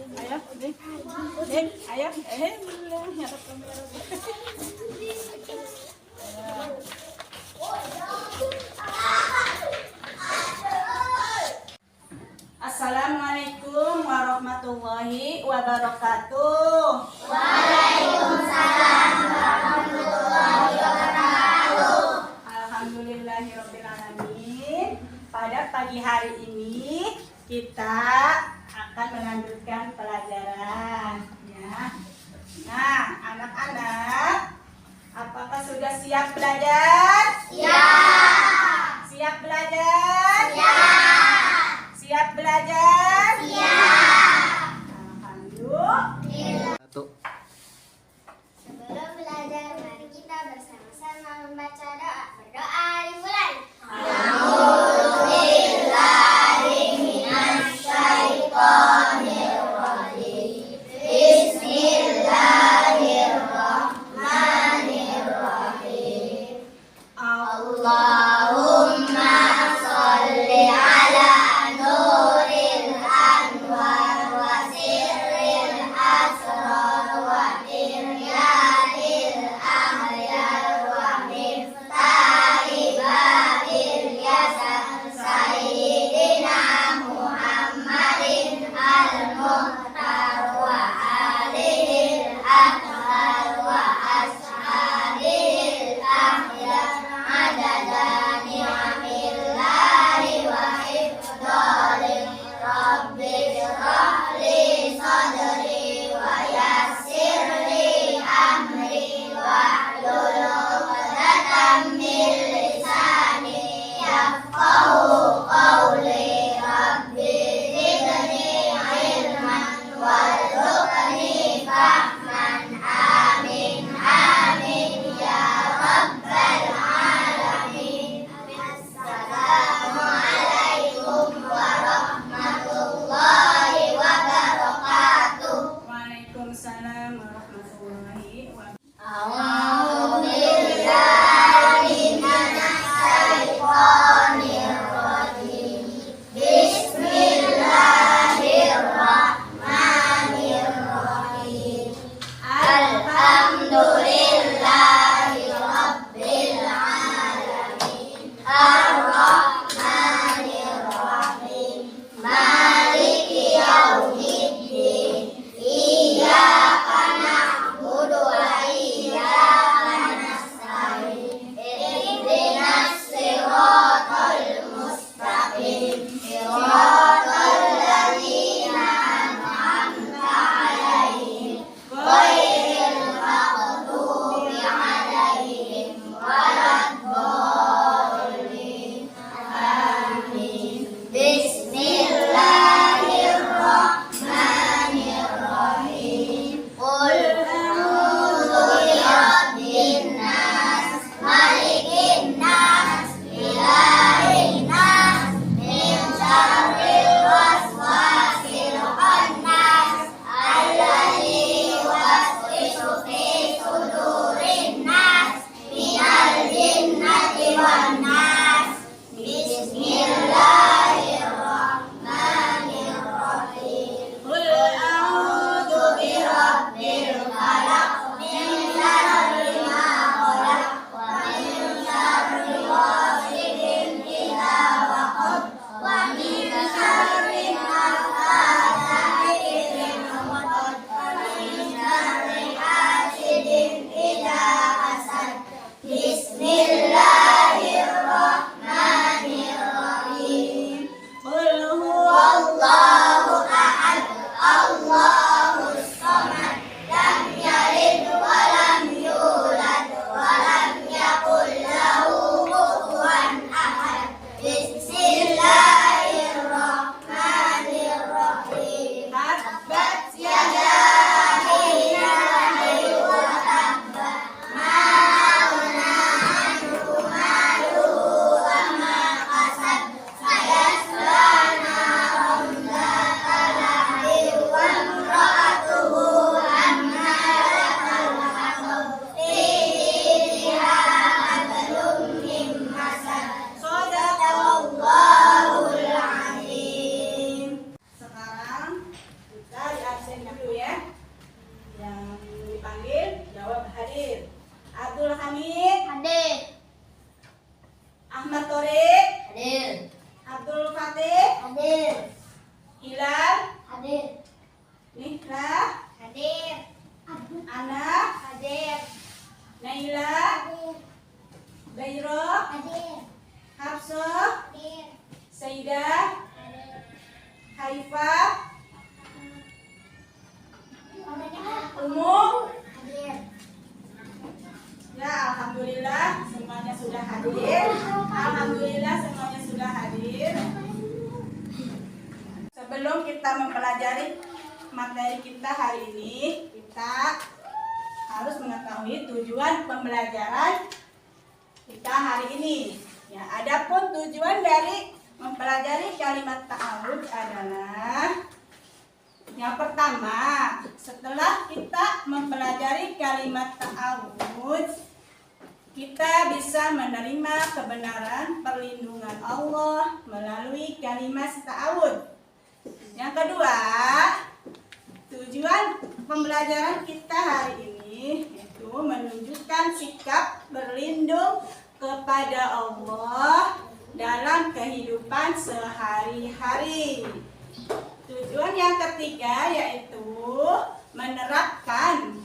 Ayo, Dik. Dik, ayo. Hadap kamera. Assalamualaikum warahmatullahi wabarakatuh. Waalaikumsalam warahmatullahi wabarakatuh. Alhamdulillahirabbil alamin. Pada pagi hari ini kita akan melanjutkan pelajaran ya. Nah, anak-anak, apakah sudah siap belajar? Siap. Siap belajar? Siap. Siap belajar? Siap. Alhamdulillah. Sebelum belajar, mari kita bersama-sama membaca doa. Berdoa dimulai. A'udzubillahi minasyaitonirrajim. Bismillahirrahmanirrahim. Allahumma sholli Hilal, Hadir. Nikla, Hadir. Ana, Hadir. Naila, Hadir. Bairo, Hadir. Hafsah, Hadir. Saidah, Hadir. Haifah, Umu. Hadir. Ya, alhamdulillah semuanya sudah hadir. Alhamdulillah semuanya sudah hadir. Sebelum kita mempelajari materi kita hari ini, kita harus mengetahui tujuan pembelajaran kita hari ini. Ya, adapun tujuan dari mempelajari kalimat ta'awudz adalah yang pertama, setelah kita mempelajari kalimat ta'awudz, kita bisa menerima kebenaran perlindungan Allah melalui kalimat ta'awudz. Yang kedua, tujuan pembelajaran kita hari ini yaitu menunjukkan sikap berlindung kepada Allah dalam kehidupan sehari-hari. Tujuan yang ketiga yaitu menerapkan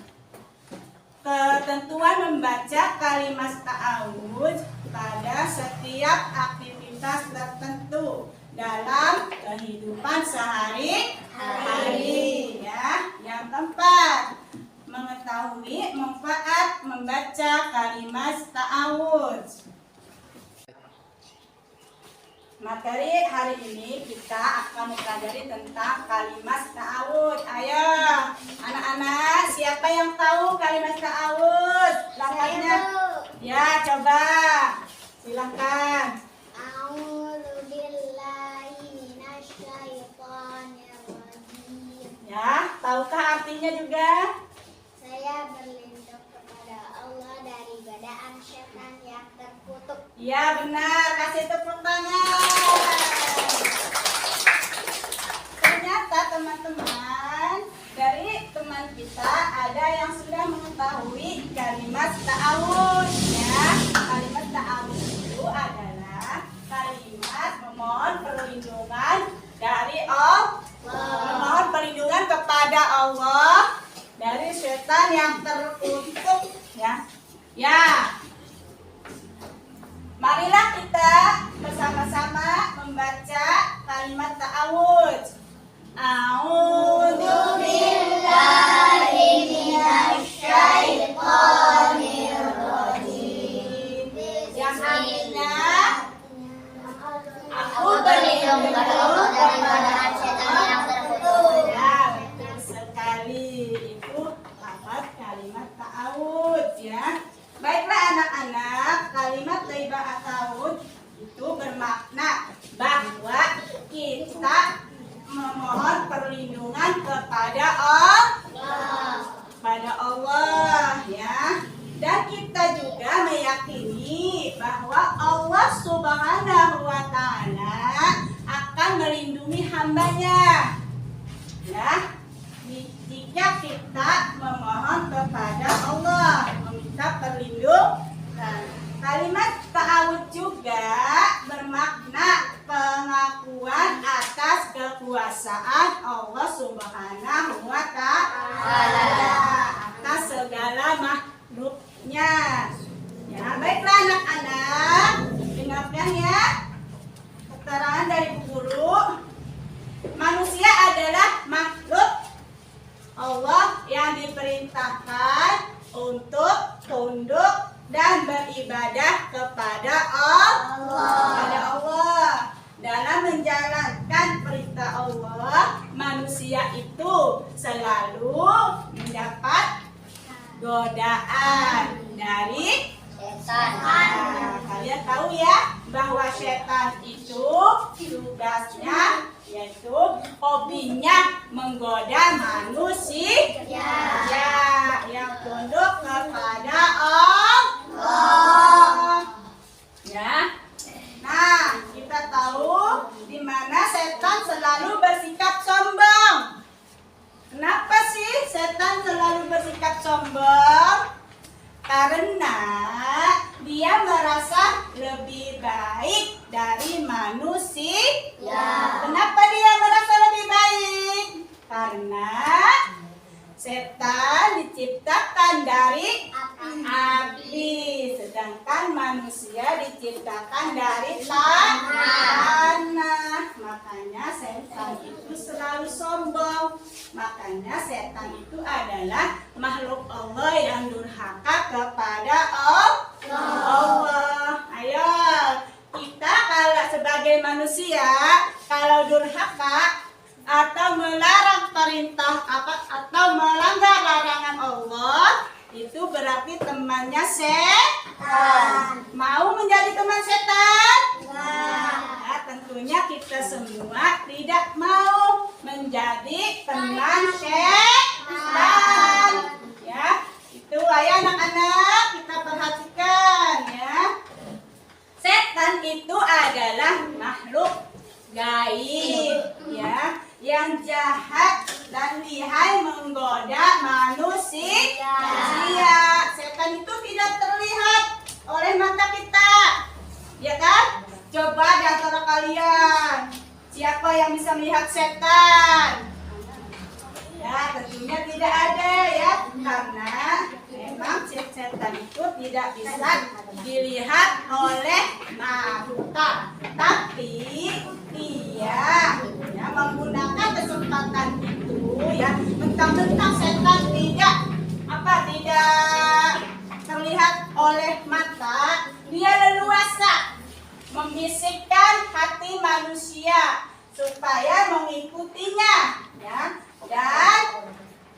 ketentuan membaca kalimat ta'awudz pada setiap aktivitas tertentu dalam kehidupan sehari-hari. Ya. Yang keempat, mengetahui manfaat membaca kalimat ta'awudz. Materi hari ini kita akan mempelajari tentang kalimat ta'awudz. Ayo, anak-anak, siapa yang tahu kalimat ta'awudz? Langkahnya? Ya, coba. Silakan. Ya, tahukah artinya juga? Saya berlindung kepada Allah dari godaan setan yang terkutuk. Ya, benar. Kasih tepuk tangan. Ternyata teman-teman, dari teman kita ada yang sudah mengetahui kalimat ta'awudz. Ya, kalimat ta'awudz itu adalah kalimat memohon perlindungan dari Allah. Memohon perlindungan kepada Allah dari setan yang terkutuk. Ya, ya. Marilah kita bersama-sama membaca kalimat ta'awudz. A'udzu billahi minasyaitonir rajim. Yang artinya aku berlindung kepada Allah dari godaan setan yang terkutuk. Ya, betul sekali. Itu lafaz kalimat ta'awudz ya. Baiklah anak-anak, kalimat thayyibah at-ta'awudz itu bermakna bahwa kita memohon perlindungan kepada Allah ya. Dan kita juga meyakini bahwa Allah Subhanahu wa taala akan melindungi hambanya. Ya. Jika kita memohon kepada Allah, meminta perlindungan. Kalimat ta'awudz juga bermakna pengakuan atas kekuasaan Allah Subhanahu wa taala atas segala makhluknya. Ya, baiklah anak-anak, dengarkan ya keterangan dari guru. Manusia adalah makhluk Allah yang diperintahkan untuk tunduk dan beribadah kepada Allah. Dalam menjalankan perintah Allah, manusia itu selalu mendapat godaan dari setan. Nah, kalian tahu ya bahwa setan itu tugasnya yaitu hobinya menggoda manusia yang tunduk kepada Allah. Ya. Nah, kita tahu di mana setan selalu bersikap sombong. Kenapa sih setan selalu bersikap sombong? Karena dia merasa lebih baik dari manusia. Kenapa dia merasa lebih baik? sombong. Makanya setan itu adalah makhluk Allah yang durhaka kepada Allah. Ayo, kita kalau sebagai manusia kalau durhaka atau melarang perintah atau melanggar larangan Allah, itu berarti temannya setan. Mau menjadi teman setan? Ya, tentunya kita semua tidak mau menjadi teman setan. Ya, itu ya anak-anak, kita perhatikan ya. Setan itu adalah makhluk gaib ya, yang jahat dan lihai menggoda manusia. Setan itu tidak terlihat oleh mata kita, ya kan? Coba di antara kalian, siapa yang bisa melihat setan? Ya, tentunya tidak ada ya, karena memang setan itu tidak bisa dilihat oleh mata, tapi dia ya menggunakan kesempatan itu ya, mentang-mentang setan tidak terlihat oleh mata, dia leluasa membisikkan hati manusia supaya mengikutinya ya, dan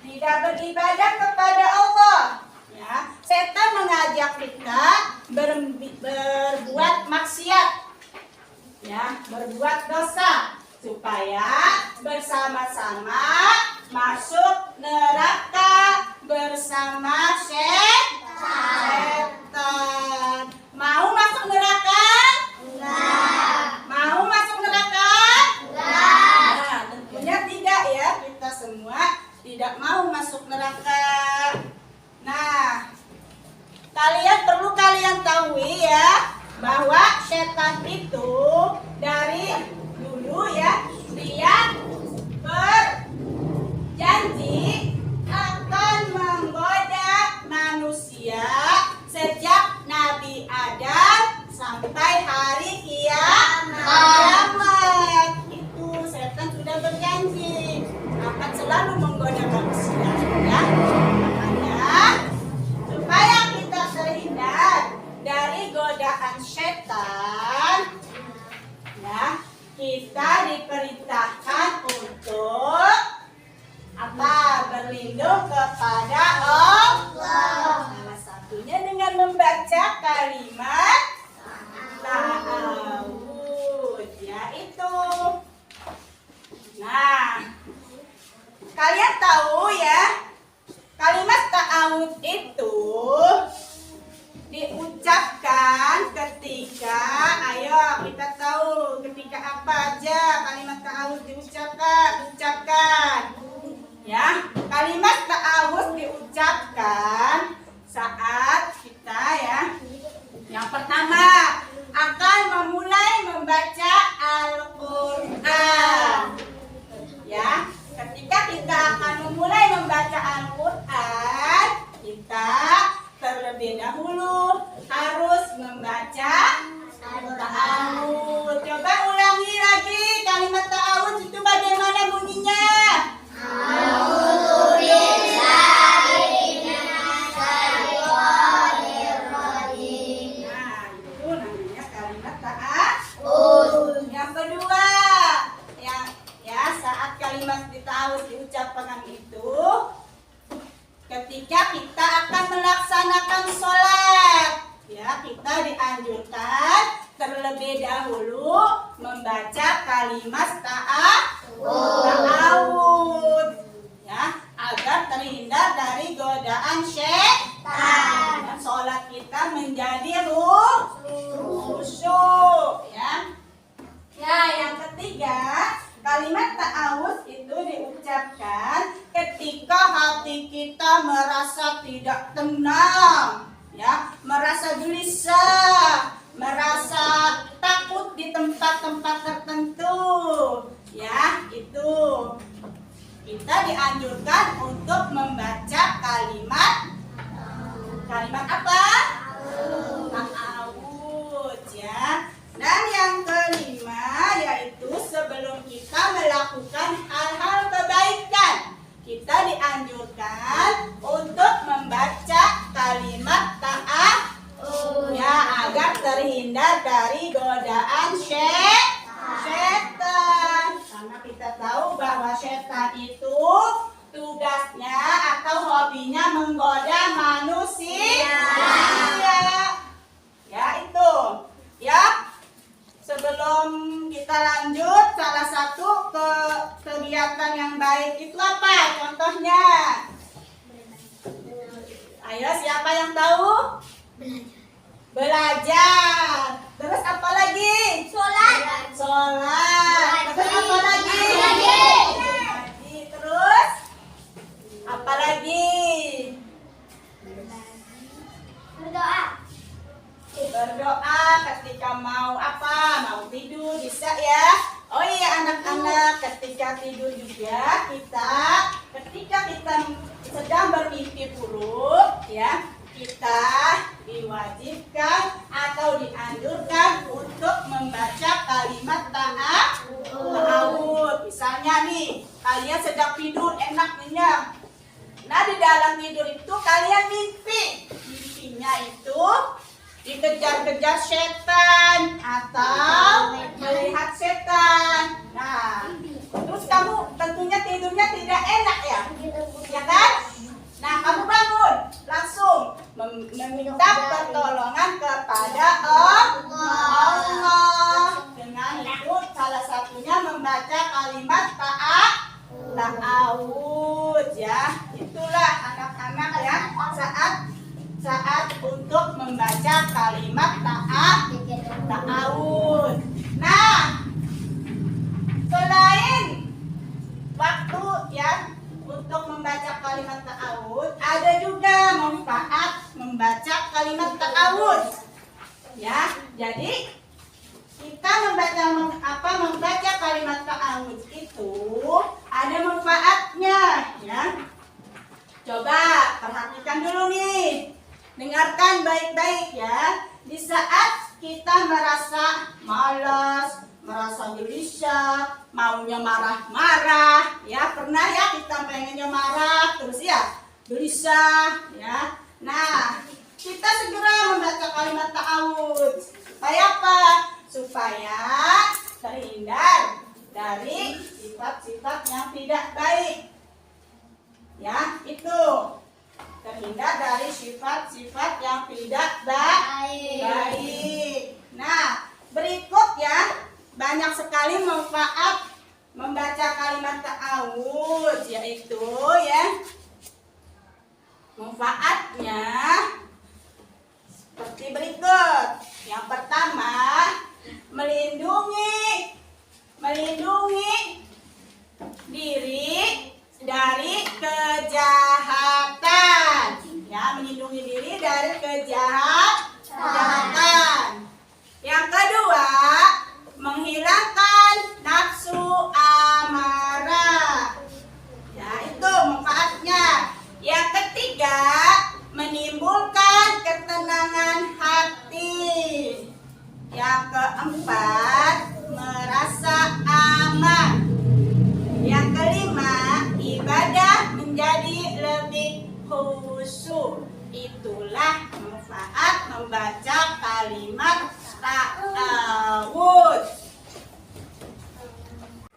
tidak beribadah kepada Allah ya. Setan mengajak kita berbuat maksiat ya, berbuat dosa supaya bersama-sama masuk neraka bersama setan. Mau masuk neraka? Mau masuk neraka? Nah, tentunya tidak ya, kita semua tidak mau masuk neraka. Nah, perlu kalian tahu ya, bahwa setan itu dari dulu ya, dia berjanji akan menggoda manusia sejak Nabi Adam sampai hari kiamat. Itu setan sudah berjanji akan selalu menggoda manusia ya. Makanya supaya kita terhindar dari godaan setan ya, kita diperintahkan untuk berlindung kepada Allah. Salah satunya dengan membaca kalimat ta'awudz ya itu. Nah, kalian tahu ya, kalimat ta'awudz itu diucapkan ketika, ayo kita tahu ketika apa aja kalimat ta'awudz diucapkan ya. Kalimat ta'awudz diucapkan saat kita ya, yang pertama akan memulai membaca Al-Quran ya. Ketika kita akan memulai membaca Al-Quran, kita terlebih dahulu harus membaca ta'awudz. Coba ulangi lagi kalimat ta'awudz itu bagaimana bunyinya? Yang kedua, saat kalimat ta'awudz diucapkan itu ketika kita akan melaksanakan sholat ya, kita dianjurkan terlebih dahulu membaca kalimat ta'awudz ya, agar terhindar dari godaan setan dan sholat kita menjadi khusyuk ya. Yang ketiga, kalimat ta'awudz itu diucapkan ketika hati kita merasa tidak tenang ya, merasa gelisah, merasa takut di tempat-tempat tertentu ya. Itu kita dianjurkan untuk membaca kalimat apa? Ta'awudz ya. Dan yang kelima yaitu sebelum kita melakukan hal-hal kebaikan setan itu tugasnya atau hobinya menggoda manusia. Ya itu. Ya. Sebelum kita lanjut, salah satu kegiatan yang baik itu apa? Contohnya. Ayo, siapa yang tahu? Belajar. Terus apa lagi? Sholat. Sholat. Terus apa lagi? Ngaji. Terus apa lagi? Berdoa. Berdoa ketika mau apa? Mau tidur bisa ya. Oh iya anak-anak, ketika tidur juga ketika kita sedang bermimpi buruk ya, kita diwajibkan atau dianjurkan untuk membaca kalimat ta'awudz. Misalnya nih, kalian sedang tidur enak nyenyak. Nah di dalam tidur itu kalian mimpinya itu dikejar-kejar setan atau melihat setan. Nah, terus kamu tentunya tidurnya tidak enak ya, ya kan? Nah, kamu bangun langsung meminta pertolongan kepada Allah. Dengan itu salah satunya membaca kalimat ta'awudz ya. Itulah anak-anak ya saat untuk membaca kalimat ta'awudz. Nah, selain waktu ya untuk membaca kalimat ta'awudz, ada juga manfaat membaca kalimat ta'awudz. Ya, jadi kita membaca kalimat ta'awudz itu ada manfaatnya ya. Coba perhatikan dulu nih. Dengarkan baik-baik ya. Di saat kita merasa malas, merasa gelisah, maunya marah-marah, ya pernah ya kita pengennya marah terus ya gelisah, ya. Nah, kita segera membaca kalimat ta'awudz. Supaya apa? Supaya terhindar dari sifat-sifat yang tidak baik. Ya, itu. Terhindar dari sifat-sifat yang tidak baik. Nah, berikut ya, banyak sekali manfaat membaca kalimat ta'awudz, yaitu ya manfaatnya seperti berikut. Yang pertama, melindungi diri dari kejahatan. Ya, melindungi diri dari kejahatan. Yang kedua, menghilangkan nafsu amarah. Ya, itu manfaatnya. Yang ketiga, menimbulkan ketenangan hati. Yang keempat, merasa aman. Yang kelima, ibadah menjadi lebih khusyuk. Itulah manfaat membaca kalimat ta'awudz.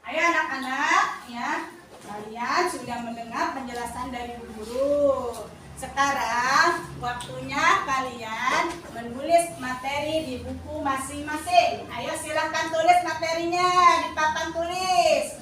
Ayo anak-anak ya, kalian sudah mendengar penjelasan dari guru. Sekarang waktunya kalian menulis materi di buku masing-masing. Ayo silakan tulis materinya di papan tulis.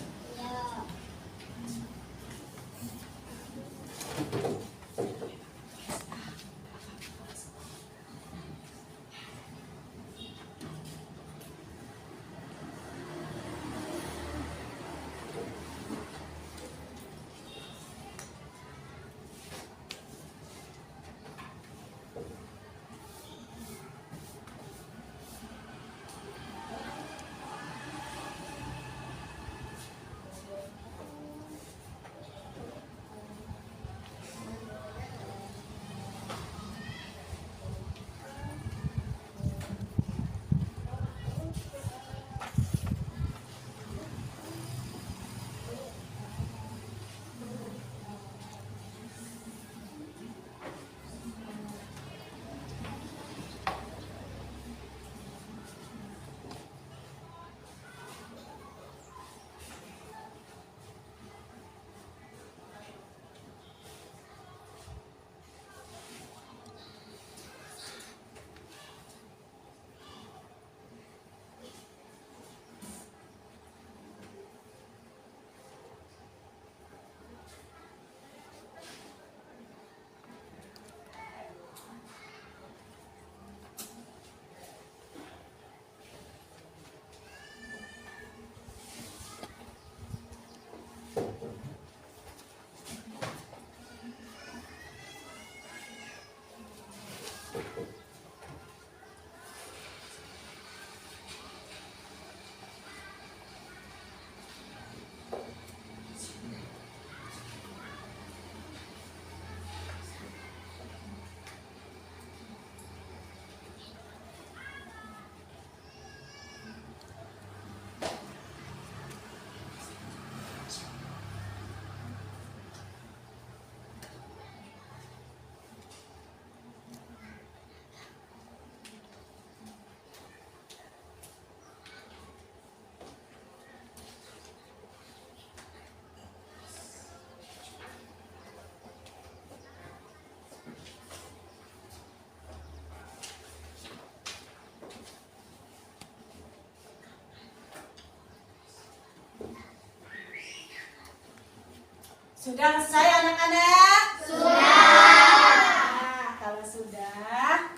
Sudah selesai anak-anak? Nah, kalau sudah,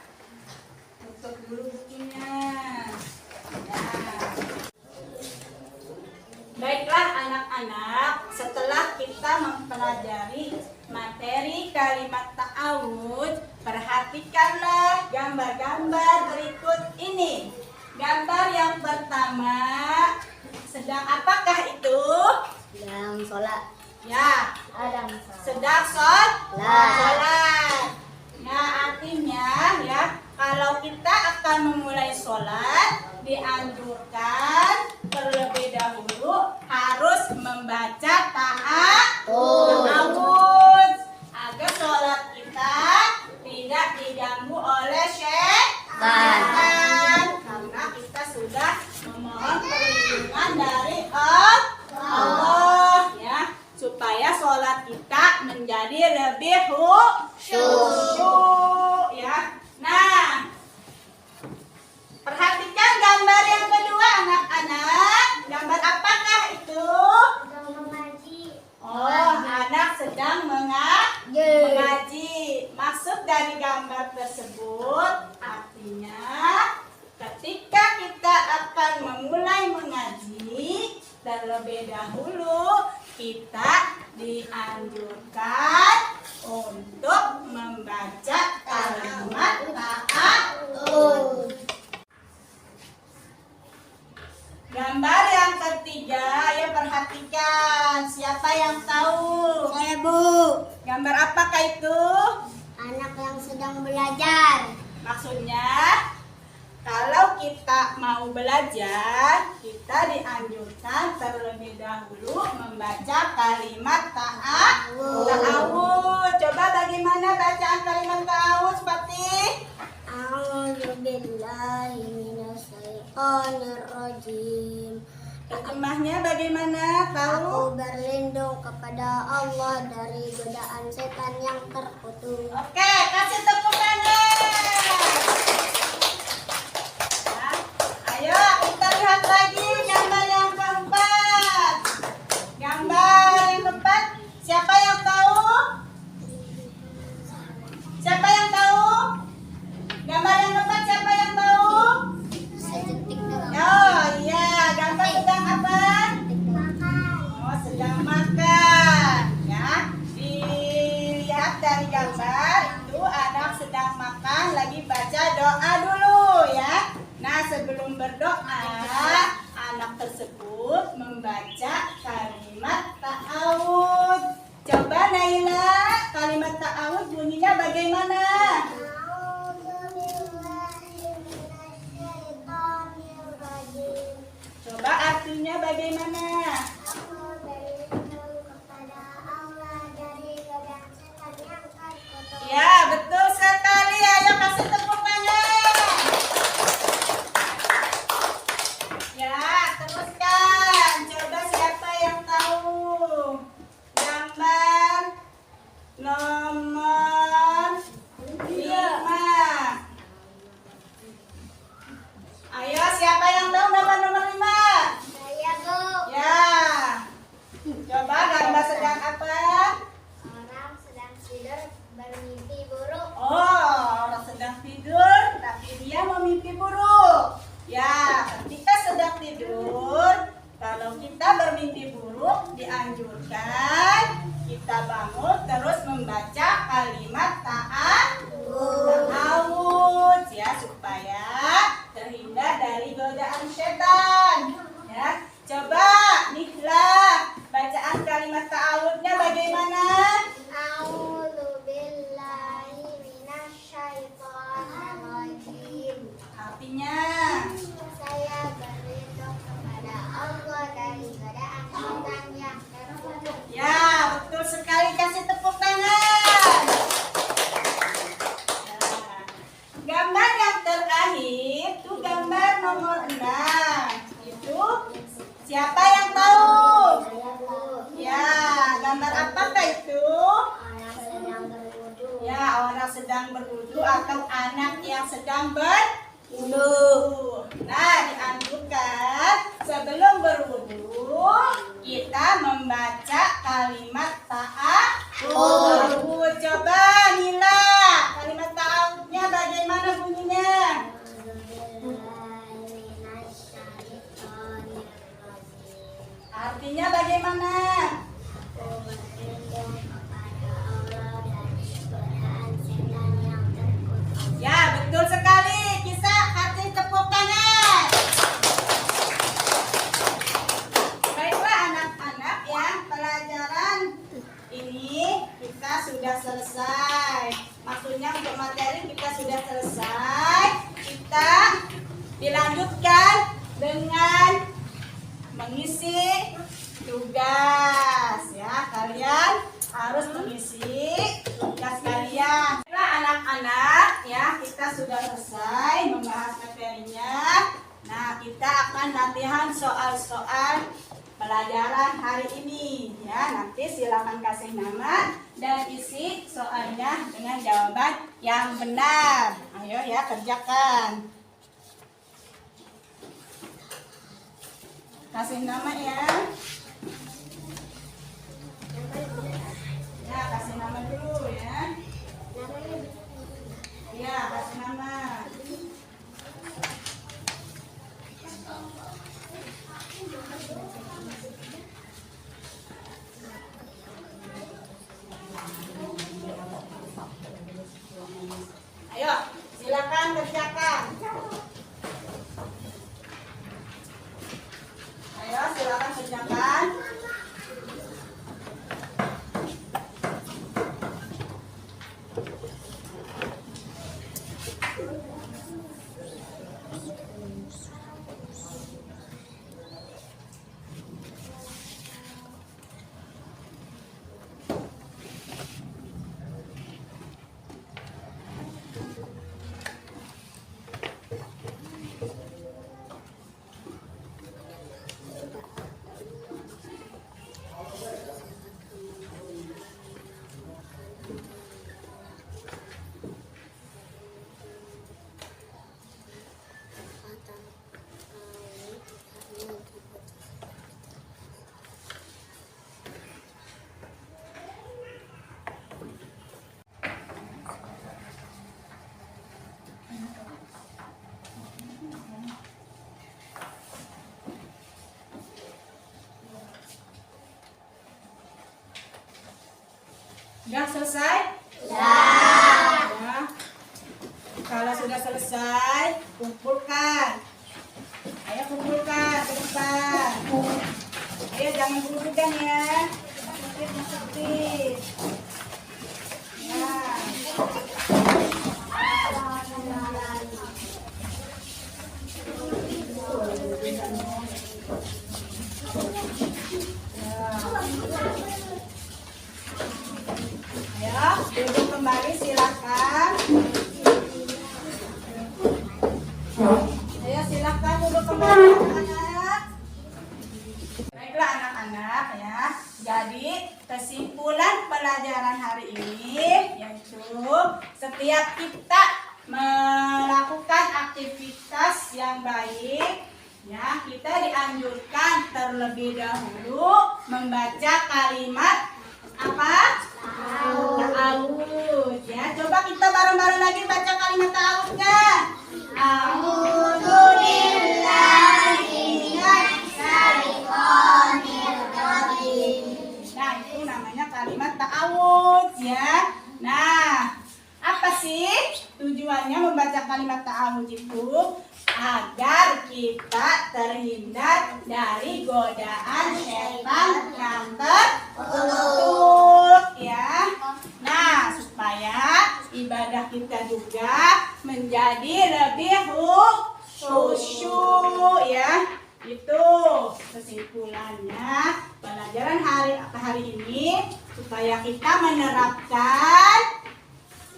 tutup dulu bukunya. Nah. Baiklah anak-anak, setelah kita mempelajari materi kalimat ta'awudz, perhatikanlah gambar-gambar berikut ini. Gambar yang pertama, sedang apakah itu? Sedang sholat. Ya, sedang sholat. Nah, artinya ya, kalau kita akan memulai sholat, dianjurkan terlebih dahulu harus membaca ta'awudz agar sholat kita tidak diganggu oleh syaitan, karena kita sudah memohon perlindungan dari Allah ya, supaya sholat kita menjadi lebih khusyuk ya. Nah, perhatikan gambar yang kedua anak-anak. Gambar apakah itu? Sedang mengaji. Oh, anak sedang mengaji. Maksud dari gambar tersebut artinya ketika kita akan memulai mengaji, terlebih dahulu kita dianjurkan untuk membaca kalimat ta'awudz. Gambar yang ketiga, ayo perhatikan. Siapa yang tahu? Saya, Bu. Gambar apakah itu? Anak yang sedang belajar. Maksudnya, kalau kita mau belajar, kita dianjurkan terlebih dahulu membaca kalimat ta'awudz. Coba bagaimana bacaan kalimat ta'awudz, Fatih? A'udzubillahi minasyaitonirrajim. Terjemahnya bagaimana? Tahu? Aku berlindung kepada Allah dari godaan setan yang terkutuk. Oke, kasih tepuk tangan. Nah, ayo kita lihat lagi gambar yang keempat. Gambar yang keempat, siapa yang tahu? Siapa yang tahu? Gambar yang keempat, siapa yang tahu? Oh iya, gambar sedang apa? Oh, sedang makan. Ya, dilihat dari gambar itu anak sedang makan, lagi baca doa dulu ya. Nah, sebelum berdoa, anak tersebut membaca kalimat ta'awudz. Coba Naila, kalimat ta'awudz bunyinya bagaimana? Coba artinya bagaimana? Aku berlindung kepada Allah dari godaan setan yang terkutuk. Ya, betul sekali. Ayo kasih tepuk tangan. Ya, teruskan. Coba siapa yang tahu? Gambar nomor 5. Ayo, siapa yang tahu gambar nomor 5? Saya, Bu. Ya. Coba gambar sedang apa? Orang sedang tidur bermimpi buruk. Oh, orang sedang tidur, tapi dia memimpi buruk. Ya, ketika sedang tidur, kalau kita bermimpi buruk, dianjurkan kita bangun terus membaca kalimat ta'awudz ya, supaya terhindar dari godaan setan. Ya, coba Nihla, bacaan kalimat ta'awudznya bagaimana? A'udzubillahi minasyaitonirrajim. Artinya, Saya berlindung kepada Allah dari godaan setan yang terkutuk. ya betul sekali, kasih tepuk tangan. Nah, gambar yang terakhir itu gambar nomor 6. Itu siapa yang tahu? Saya, Bu. Ya, gambar apakah itu? Orang sedang berwudu. Ya, orang sedang berwudu atau anak yang sedang berwudu. Nah, dianjurkan sebelum berwudu kita membaca kalimat ta'awudz. materi kita sudah selesai. Kita dilanjutkan dengan mengisi tugas ya. Kalian harus mengisi tugas kalian. Nah, anak-anak ya, kita sudah selesai membahas materinya. Nah, kita akan latihan soal-soal pelajaran hari ini ya. Nanti silakan kasih nama dan isi soalnya dengan jawaban yang benar. Ayo ya, kerjakan. Kasih nama ya. Ya, kasih nama dulu ya. Ya, kasih nama. Ayo, silakan kerjakan. Ayo, silakan kerjakan. Sudah selesai? Ya. Kalau sudah selesai, kumpulkan. Ayo kumpulkan ke depan. Ayo jangan buru-burukan ya. Masuk-masuk. Ya. Ya, duduk kembali silakan. Ayo silakan duduk kembali anak-anak. Baiklah anak-anak ya. Jadi kesimpulan pelajaran hari ini yaitu setiap kita melakukan aktivitas yang baik ya, kita dianjurkan terlebih dahulu membaca kalimat apa? Ta'awudz ya. Coba kita bareng-bareng lagi baca kalimat ta'awudznya. A'udzu billahi minasy syaithanir rajim. Nah, itu namanya kalimat ta'awudz ya. Nah, apa sih tujuannya membaca kalimat ta'awudz itu? Agar kita terhindar dari godaan setan yang terkutuk ya. Nah, supaya ibadah kita juga menjadi lebih khusyuk ya. Itu kesimpulannya pelajaran hari ini, supaya kita menerapkan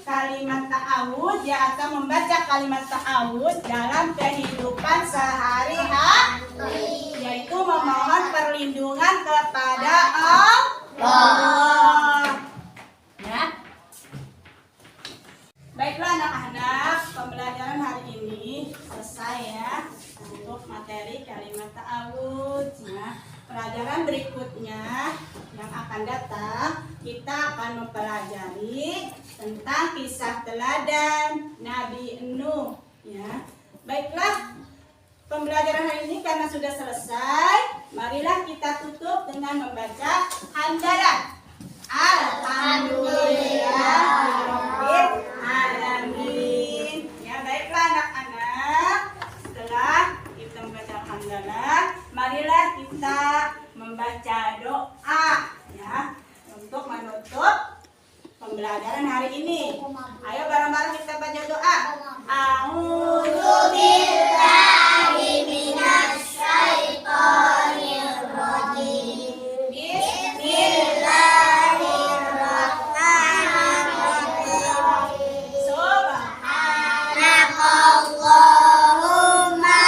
kalimat ta'awudz ya, atau membaca kalimat ta'awudz dalam kehidupan sehari-hari, yaitu memohon perlindungan kepada Allah ya. Baiklah anak-anak, pembelajaran hari ini selesai ya untuk materi kalimat ta'awudz ya. Pelajaran berikutnya yang akan datang, kita akan mempelajari tentang kisah teladan Nabi Nuh ya. Baiklah, pembelajaran hari ini karena sudah selesai, marilah kita tutup dengan membaca hamdalah. Alhamdulillahirabbil alamin. Ya, baiklah anak-anak, setelah kita membaca hamdalah, marilah kita membaca doa ya untuk menutup pembelajaran pembelajaran hari ini. Ayo bareng-bareng kita baca doa. A'udzu Subhanakallahumma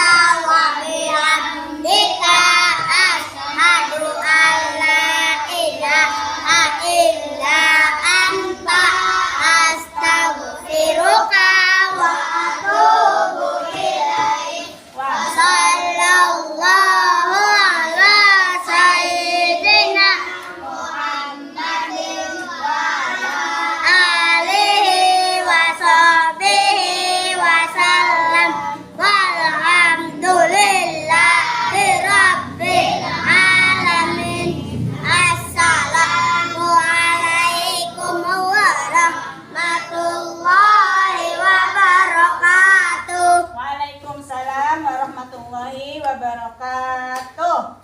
wa bihamdika asyhadu an la ilaha illa anta astaghfiruka wa atubu ilaik. Wa sallallahu ala sayyidina Muhammadin wa ala alihi wa sahbihi wa sallam walhamdulillahi rabbil alamin. Assalamu alaikum warahmatullahi wabarakatuh. Waalaikumsalam warahmatullahi wabarakatuh.